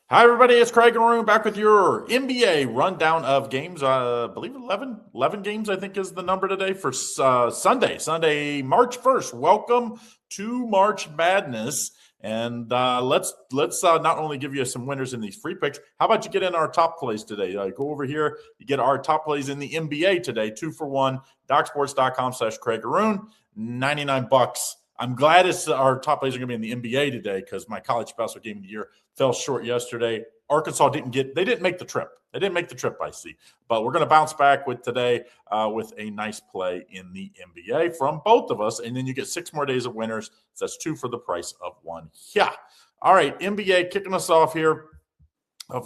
Hi, everybody. It's Craig and Arun back with your NBA rundown of games. I believe 11 games, I think, is the number today for Sunday, March 1st. Welcome to March Madness. And let's not only give you some winners in these free picks. How about you get in our top plays today? Go over here. You get our top plays in the NBA today, 2-for-1, DocSports.com/Craig Arun, $99. I'm glad our top plays are going to be in the NBA today because my college basketball game of the year fell short yesterday. Arkansas didn't make the trip. They didn't make the trip, I see. But we're going to bounce back with today with a nice play in the NBA from both of us. And then you get 6 more days of winners. So that's 2 for the price of 1. Yeah. All right, NBA kicking us off here.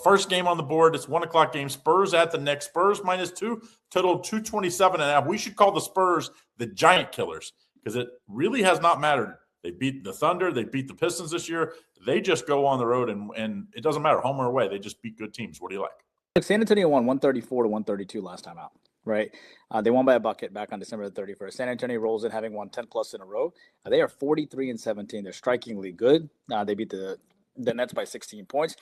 First game on the board, it's 1 o'clock game. Spurs at the Knicks. Spurs -2, total 227.5. We should call the Spurs the Giant Killers because it really has not mattered. They beat the Thunder. They beat the Pistons this year. They just go on the road, and it doesn't matter, home or away. They just beat good teams. What do you like? San Antonio won 134-132 last time out, right? They won by a bucket back on December the 31st. San Antonio rolls in, having won 10-plus in a row. They are 43-17. They're strikingly good. They beat the Nets by 16 points.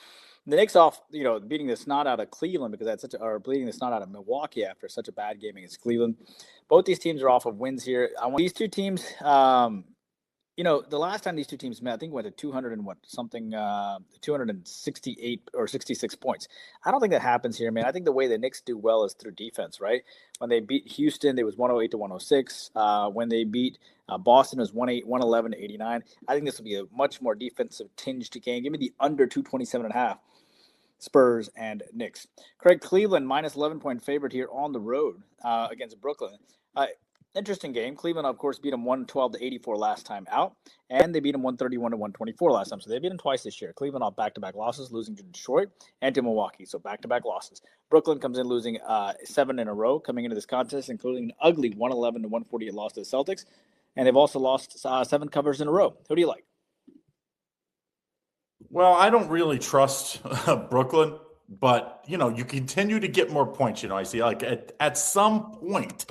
The Knicks off, beating the snot out of Cleveland or bleeding the snot out of Milwaukee after such a bad game against Cleveland. Both these teams are off of wins here. I want these two teams. The last time these two teams met, I think it went to 268 or 66 points. I don't think that happens here, man. I think the way the Knicks do well is through defense, right? When they beat Houston, it was 108-106. When they beat Boston, it was 111-89. I think this will be a much more defensive tinged game. Give me the under 227.5. Spurs and Knicks. Craig, Cleveland minus 11-point favorite here on the road against Brooklyn. Interesting game. Cleveland, of course, beat them 112-84 last time out, and they beat them 131-124 last time. So they beat them twice this year. Cleveland off back-to-back losses, losing to Detroit and to Milwaukee. So back-to-back losses. Brooklyn comes in losing 7 in a row coming into this contest, including an ugly 111-148 loss to the Celtics. And they've also lost 7 covers in a row. Who do you like? Well, I don't really trust Brooklyn, but, you continue to get more points. I see like at some point,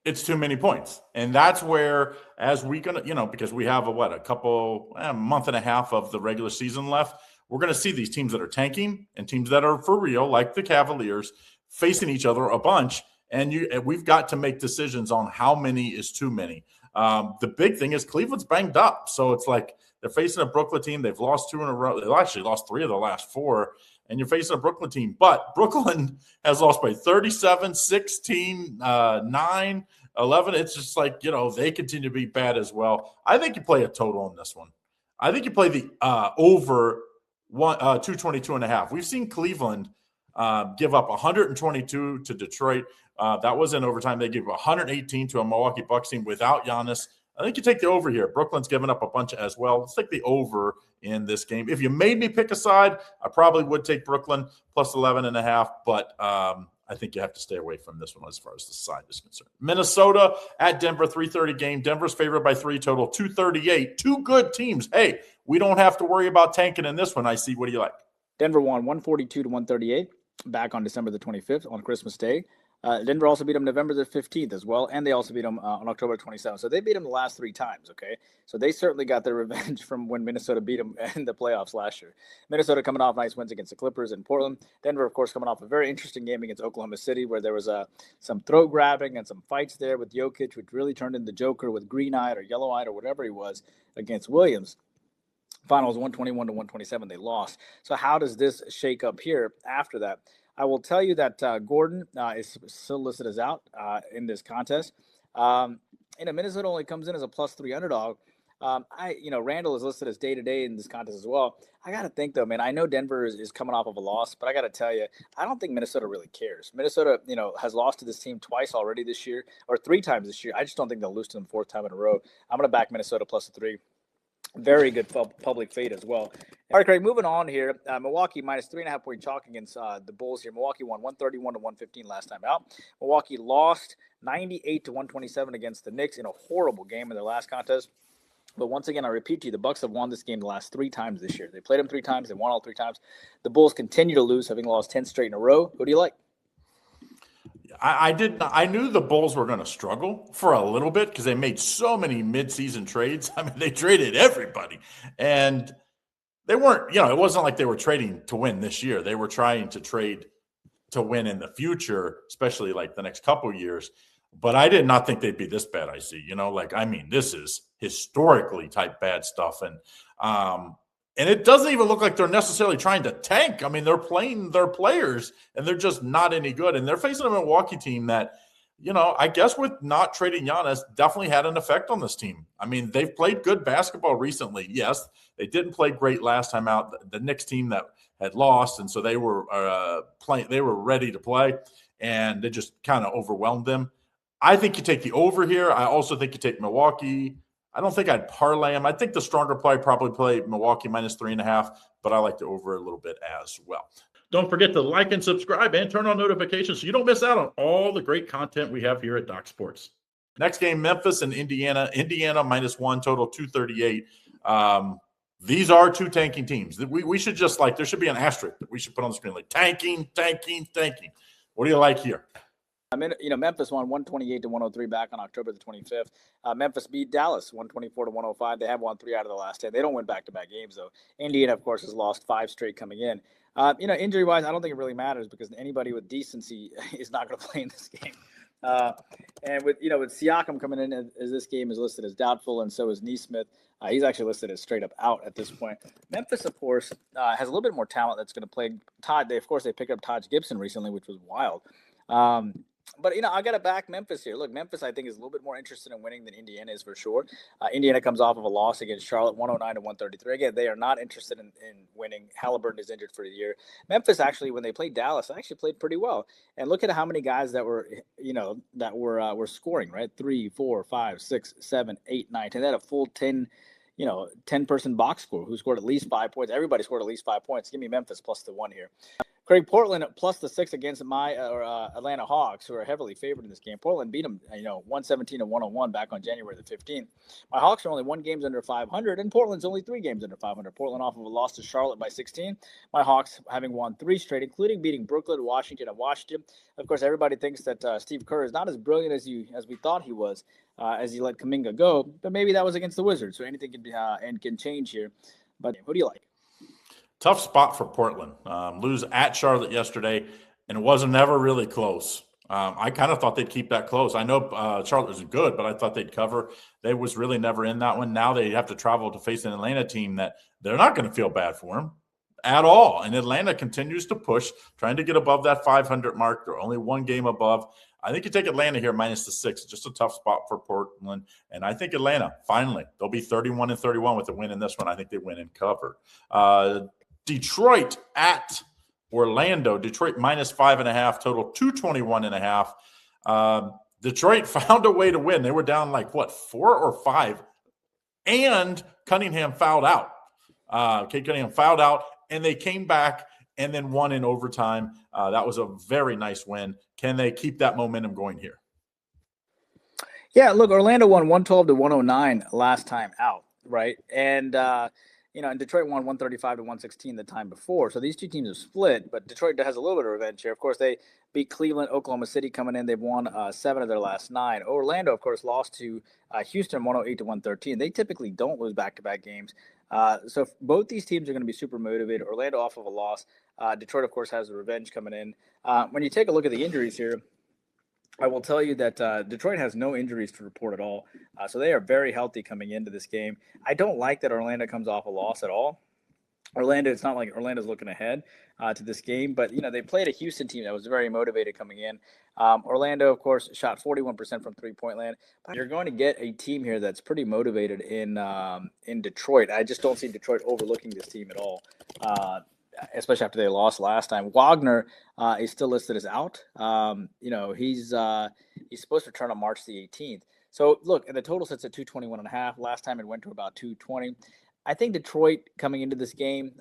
it's too many points. And that's where, as we going to, because we have a month and a half of the regular season left, we're going to see these teams that are tanking and teams that are for real, like the Cavaliers, facing each other a bunch. And we've got to make decisions on how many is too many. The big thing is Cleveland's banged up. So it's like they're facing a Brooklyn team. They've lost 2 in a row. They've actually lost 3 of the last 4. And you're facing a Brooklyn team. But Brooklyn has lost by 37, 16, 9, 11. It's just like, they continue to be bad as well. I think you play a total on this one. I think you play the over 222.5. We've seen Cleveland give up 122 to Detroit. That was in overtime. They gave 118 to a Milwaukee Bucks team without Giannis. I think you take the over here. Brooklyn's given up a bunch as well. Let's take the over in this game. If you made me pick a side, I probably would take Brooklyn plus 11.5, but I think you have to stay away from this one as far as the side is concerned. Minnesota at Denver, 3:30 game. Denver's favored by 3, total 238. 2 good teams. Hey, we don't have to worry about tanking in this one. I see. What do you like? Denver won 142-138 back on December the 25th on Christmas Day. Denver also beat them November the 15th as well, and they also beat them on October 27th. So they beat them the last 3 times, okay? So they certainly got their revenge from when Minnesota beat them in the playoffs last year. Minnesota coming off nice wins against the Clippers and Portland. Denver, of course, coming off a very interesting game against Oklahoma City where there was some throat grabbing and some fights there with Jokic, which really turned into Joker with green-eyed or yellow-eyed or whatever he was against Williams. Finals 121-127, they lost. So how does this shake up here after that? I will tell you that Gordon is still listed as out in this contest. Minnesota only comes in as a +3 underdog. Randall is listed as day-to-day in this contest as well. I got to think, though, man, I know Denver is coming off of a loss, but I got to tell you, I don't think Minnesota really cares. Minnesota, has lost to this team twice already this year, or 3 times this year. I just don't think they'll lose to them 4th time in a row. I'm going to back Minnesota +3. Very good public fade as well. All right, Craig, moving on here. Milwaukee minus 3.5-point chalk against the Bulls here. Milwaukee won 131-115 last time out. Milwaukee lost 98-127 against the Knicks in a horrible game in their last contest. But once again, I repeat to you, the Bucks have won this game the last 3 times this year. They played them 3 times. They won all 3 times. The Bulls continue to lose, having lost 10 straight in a row. Who do you like? I knew the Bulls were going to struggle for a little bit because they made so many midseason trades. I mean, they traded everybody. And they weren't, it wasn't like they were trading to win this year. They were trying to trade to win in the future, especially like the next couple of years. But I did not think they'd be this bad. I see, this is historically type bad stuff. And it doesn't even look like they're necessarily trying to tank. I mean, they're playing their players and they're just not any good. And they're facing a Milwaukee team that, I guess with not trading Giannis definitely had an effect on this team. I mean, they've played good basketball recently. Yes, they didn't play great last time out. The Knicks team that had lost, and so they were playing. They were ready to play, and they just kind of overwhelmed them. I think you take the over here. I also think you take Milwaukee. I don't think I'd parlay them. I think the stronger play probably play Milwaukee -3.5, but I like the over a little bit as well. Don't forget to like and subscribe and turn on notifications so you don't miss out on all the great content we have here at Doc Sports. Next game, Memphis and Indiana. Indiana -1, total 238. These are two tanking teams. We should just there should be an asterisk that we should put on the screen tanking. What do you like here? Memphis won 128-103 back on October the 25th. Memphis beat Dallas 124-105. They have won 3 out of the last 10. They don't win back-to-back games, though. Indiana, of course, has lost 5 straight coming in. Injury-wise, I don't think it really matters because anybody with decency is not going to play in this game. And with Siakam coming in as this game is listed as doubtful, and so is Neesmith. He's actually listed as straight up out at this point. Memphis, of course, has a little bit more talent that's going to play Todd. They picked up Taj Gibson recently, which was wild. But, I got to back Memphis here. Look, Memphis, I think, is a little bit more interested in winning than Indiana is for sure. Indiana comes off of a loss against Charlotte, 109-133. Again, they are not interested in winning. Halliburton is injured for the year. Memphis, actually, when they played Dallas, actually played pretty well. And look at how many guys that were, were scoring, right? 3, 4, 5, 6, 7, 8, 9, 10. They had a full 10-person box score who scored at least 5 points. Everybody scored at least 5 points. Give me Memphis plus the 1 here. Craig, Portland plus the 6 against my Atlanta Hawks, who are heavily favored in this game. Portland beat them, 117-101 back on January the 15th. My Hawks are only 1 game under 500, and Portland's only 3 games under 500. Portland off of a loss to Charlotte by 16. My Hawks having won 3 straight, including beating Brooklyn, Washington, and Washington. Of course, everybody thinks that Steve Kerr is not as brilliant as we thought he was as he let Kuminga go, but maybe that was against the Wizards, so anything can be and can change here. But who do you like? Tough spot for Portland. Lose at Charlotte yesterday, and it wasn't ever really close. I kind of thought they'd keep that close. I know Charlotte was good, but I thought they'd cover. They was really never in that one. Now they have to travel to face an Atlanta team that they're not going to feel bad for them at all. And Atlanta continues to push, trying to get above that 500 mark. They're only 1 game above. I think you take Atlanta here minus the 6. Just a tough spot for Portland. And I think Atlanta, finally, they'll be 31-31 with a win in this one. I think they win and cover. Detroit at Orlando. Detroit minus 5.5, total 221.5. Detroit found a way to win. They were down 4 or 5, and Cunningham fouled out. Kate Cunningham fouled out, and they came back and then won in overtime. That was a very nice win. Can they keep that momentum going here? Yeah, look, Orlando won 112-109 last time out, right? And and Detroit won 135-116 the time before. So these two teams are split, but Detroit has a little bit of revenge here. Of course, they beat Cleveland, Oklahoma City coming in. They've won 7 of their last 9. Orlando, of course, lost to Houston 108-113. They typically don't lose back-to-back games. So both these teams are going to be super motivated. Orlando off of a loss. Detroit, of course, has the revenge coming in. When you take a look at the injuries here, I will tell you that Detroit has no injuries to report at all. So they are very healthy coming into this game. I don't like that Orlando comes off a loss at all. It's not like Orlando's looking ahead to this game, but, they played a Houston team that was very motivated coming in. Orlando, of course, shot 41% from three-point land. But you're going to get a team here that's pretty motivated in Detroit. I just don't see Detroit overlooking this team at all. Especially after they lost last time. Wagner is still listed as out. He's supposed to return on March the 18th. So, look, and the total sits at 221.5. Last time it went to about 220. I think Detroit coming into this game,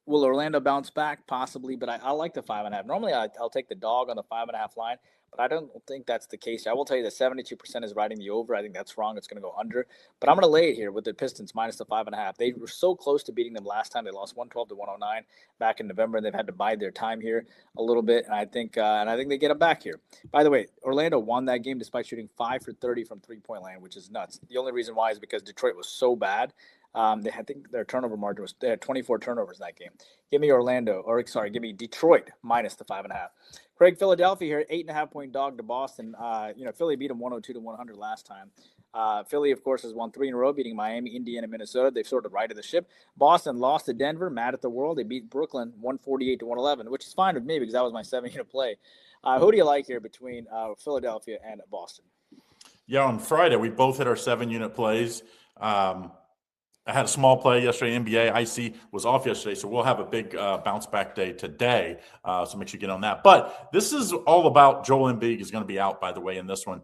will Orlando bounce back? Possibly, but I like the 5.5. Normally, I'll take the dog on the 5.5 line, but I don't think that's the case. I will tell you that 72% is riding the over. I think that's wrong. It's going to go under. But I'm going to lay it here with the Pistons minus the 5.5. They were so close to beating them last time. They lost 112-109 back in November, and they've had to bide their time here a little bit. And I think they get them back here. By the way, Orlando won that game despite shooting 5 for 30 from three-point land, which is nuts. The only reason why is because Detroit was so bad. I think their turnover margin was, they had 24 turnovers in that game. Give me give me Detroit minus the 5.5. Craig, Philadelphia here, 8.5-point dog to Boston. Philly beat them 102-100 last time. Philly, of course, has won 3 in a row, beating Miami, Indiana, Minnesota. They've sort of righted the ship. Boston lost to Denver, mad at the world. They beat Brooklyn 148-111, which is fine with me because that was my 7-unit play. Who do you like here between Philadelphia and Boston? Yeah, on Friday, we both hit our 7-unit plays. I had a small play yesterday. NBA IC was off yesterday, so we'll have a big bounce back day today. So make sure you get on that. But this is all about Joel Embiid is going to be out, by the way, in this one.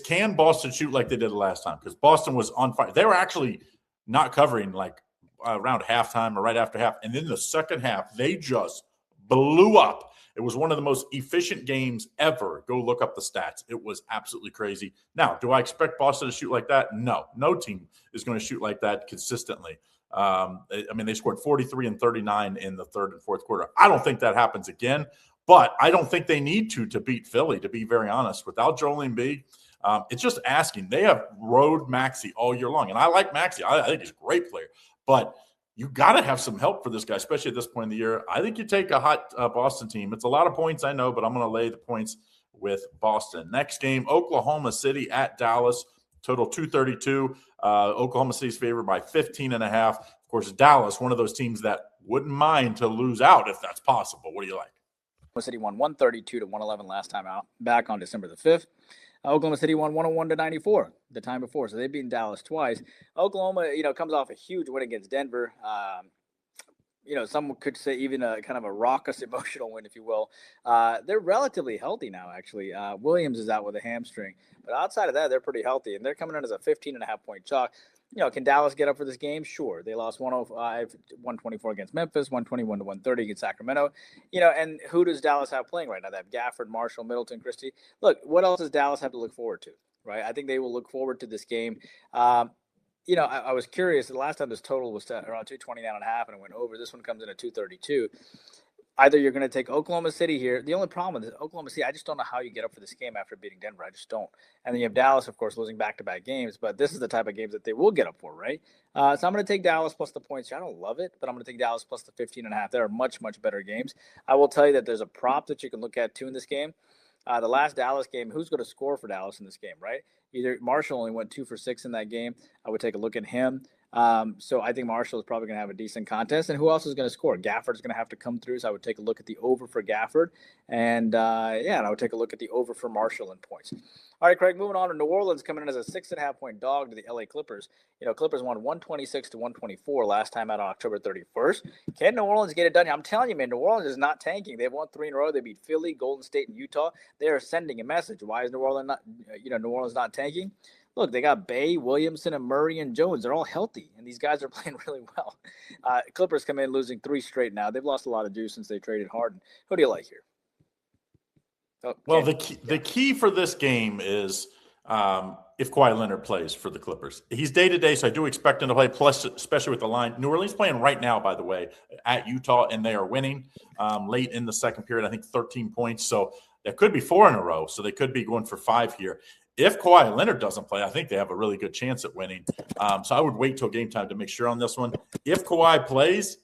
Can Boston shoot like they did the last time? Because Boston was on fire. They were actually not covering like around halftime or right after half. And then the second half, they just blew up. It was one of the most efficient games ever. Go look up the stats. It was absolutely crazy. Now, do I expect Boston to shoot like that? No. No team is going to shoot like that consistently. They scored 43 and 39 in the third and fourth quarter. I don't think that happens again, but I don't think they need to beat Philly, to be very honest. Without Joel Embiid, it's just asking. They have rode Maxey all year long, and I like Maxey. I think he's a great player, but you got to have some help for this guy, especially at this point in the year. I think you take a hot Boston team. It's a lot of points, I know, but I'm going to lay the points with Boston. Next game, Oklahoma City at Dallas. Total 232. Oklahoma City's favored by 15.5. Of course, Dallas, one of those teams that wouldn't mind to lose out if that's possible. What do you like? Oklahoma City won 132-111 last time out, back on December the 5th. Oklahoma City won 101-94 the time before, so they've beaten Dallas twice. Oklahoma, comes off a huge win against Denver. Some could say even a kind of a raucous emotional win, if you will. They're relatively healthy now, actually. Williams is out with a hamstring, but outside of that, they're pretty healthy, and they're coming in as a 15.5-point chalk. Can Dallas get up for this game? Sure. They lost 105-124 against Memphis, 121-130 against Sacramento. And who does Dallas have playing right now? They have Gafford, Marshall, Middleton, Christie. Look, what else does Dallas have to look forward to, right? I think they will look forward to this game. I was curious. The last time this total was around 229.5 and it went over. This one comes in at 232. Either you're going to take Oklahoma City here. The only problem with Oklahoma City, I just don't know how you get up for this game after beating Denver. I just don't. And then you have Dallas, of course, losing back-to-back games. But this is the type of games that they will get up for, right? So I'm going to take Dallas plus the points. I don't love it, but I'm going to take Dallas plus the 15.5. There are much, much better games. I will tell you that there's a prop that you can look at, too, in this game. The last Dallas game, who's going to score for Dallas in this game, right? Either Marshall only went 2 for 6 in that game. I would take a look at him. So I think Marshall is probably going to have a decent contest. And who else is going to score? Gafford's going to have to come through. So I would take a look at the over for Gafford. And I would take a look at the over for Marshall in points. All right, Craig, moving on to New Orleans, coming in as a 6.5-point dog to the LA Clippers. Clippers won 126-124 last time out on October 31st. Can New Orleans get it done? I'm telling you, man, New Orleans is not tanking. They've won 3 in a row. They beat Philly, Golden State, and Utah. They are sending a message. Why is New Orleans not tanking? Look, they got Bay, Williamson, and Murray and Jones. They're all healthy, and these guys are playing really well. Clippers come in losing 3 straight now. They've lost a lot of juice since they traded Harden. Who do you like here? Well, the key for this game is if Kawhi Leonard plays for the Clippers. He's day-to-day, so I do expect him to play, plus especially with the line. New Orleans playing right now, by the way, at Utah, and they are winning late in the second period, I think 13 points. So that could be 4 in a row, so they could be going for 5 here. If Kawhi Leonard doesn't play, I think they have a really good chance at winning. So I would wait till game time to make sure on this one. If Kawhi plays,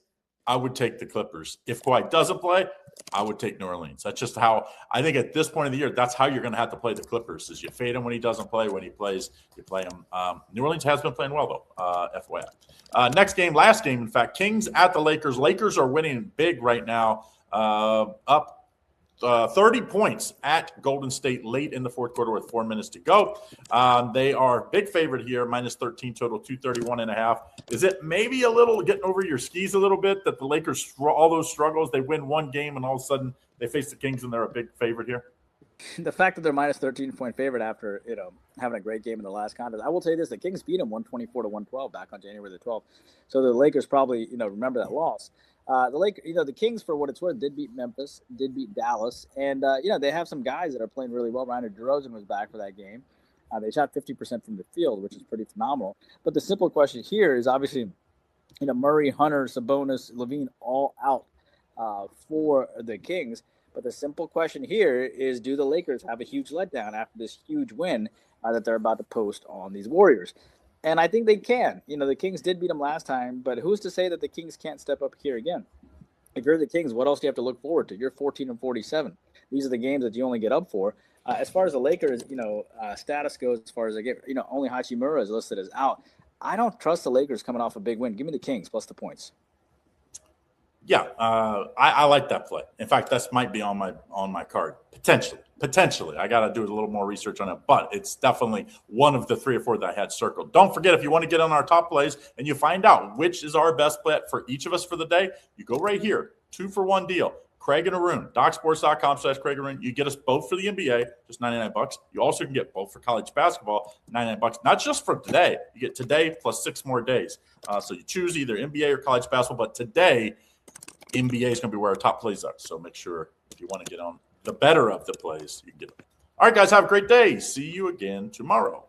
I would take the Clippers. If Kawhi doesn't play, I would take New Orleans. That's just how I think at this point of the year, that's how you're going to have to play the Clippers is you fade him when he doesn't play. When he plays, you play him. New Orleans has been playing well, though, FYI. Last game, in fact, Kings at the Lakers. Lakers are winning big right now, up 30 points at Golden State late in the fourth quarter with 4 minutes to go. They are big favorite here, minus 13 total, 231.5. Is it maybe a little getting over your skis a little bit that the Lakers, all those struggles, they win one game and all of a sudden they face the Kings and they're a big favorite here? The fact that they're minus 13-point favorite after having a great game in the last contest, I will tell you this: the Kings beat them 124-112 back on January the 12th. So the Lakers probably remember that loss. The Kings, for what it's worth, did beat Memphis, did beat Dallas, and they have some guys that are playing really well. Ryan DeRozan was back for that game. They shot 50% from the field, which is pretty phenomenal. But the simple question here is obviously, Murray, Hunter, Sabonis, Levine all out for the Kings. But the simple question here is, do the Lakers have a huge letdown after this huge win that they're about to post on these Warriors? And I think they can. The Kings did beat them last time, but who's to say that the Kings can't step up here again? If you're the Kings, what else do you have to look forward to? You're 14-47. These are the games that you only get up for. As far as the Lakers, status goes, as far as only Hachimura is listed as out. I don't trust the Lakers coming off a big win. Give me the Kings plus the points. Yeah, I like that play. In fact, that might be on my card potentially. I got to do a little more research on it, but it's definitely one of the 3 or 4 that I had circled. Don't forget, if you want to get on our top plays and you find out which is our best bet for each of us for the day, you go right here, 2-for-1 deal. Craig and Arun, DocSports.com/Craig Arun. You get us both for the NBA, just $99. You also can get both for college basketball, $99. Not just for today. You get today plus 6 more days. So you choose either NBA or college basketball, but today NBA is going to be where our top plays are. So make sure if you want to get on the better of the plays, you can get them. All right, guys, have a great day. See you again tomorrow.